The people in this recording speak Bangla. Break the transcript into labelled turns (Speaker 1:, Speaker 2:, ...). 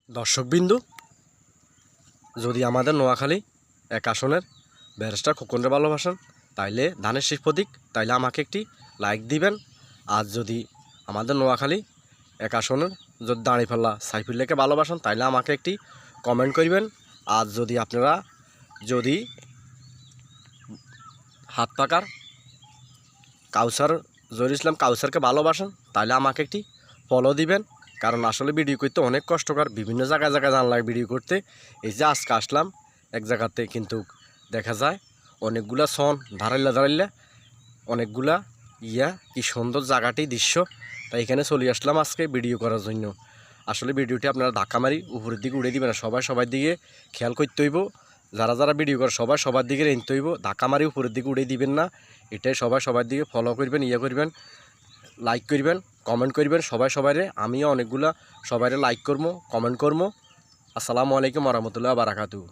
Speaker 1: দর্শকবিন্দু, যদি আমাদের নোয়াখালী এক আসনের ব্যারিস্টার খোকনরে ভালোবাসেন তাইলে ধানের শীষ প্রতীক, তাইলে আমাকে একটি লাইক দিবেন। আর যদি আমাদের নোয়াখালী এক আসনের যদি দাঁড়িপাল্লা সাইফুল্লাহকে ভালোবাসেন তাইলে আমাকে একটি কমেন্ট করবেন। আর যদি আপনারা যদি হাত পাকার কাউসার জহির ইসলাম কাউসারকে ভালোবাসেন তাহলে আমাকে একটি ফলো দিবেন। কারণ আসলে ভিডিও করতে অনেক কষ্টকর, বিভিন্ন জায়গায় জানা লাগে ভিডিও করতে। এই যে আজকে আসলাম এক জায়গাতে, কিন্তু দেখা যায় অনেকগুলা সন ধারাইলা অনেকগুলা কি সুন্দর জায়গাটি দৃশ্য, তাই এখানে চলে আসলাম আজকে ভিডিও করার জন্য। আসলে ভিডিওটি আপনারা ধাক্কা মারি উপরের দিকে উড়ে দিবেন না, সবার দিকে খেয়াল করতে হইব। যারা ভিডিও করে সবার দিকে রেনতে হইব, ধাক্কা মারি উপরের দিকে উড়ে দিবেন না। এটাই সবার দিকে ফলো করবেন, করবেন, লাইক করবেন, কমেন্ট করবেন সবাইরে। আমিও অনেকগুলা সবাইরে লাইক করবো, কমেন্ট করবো। আসসালামু আলাইকুম ওয়া রাহমাতুল্লাহি ওয়া বারাকাতুহু।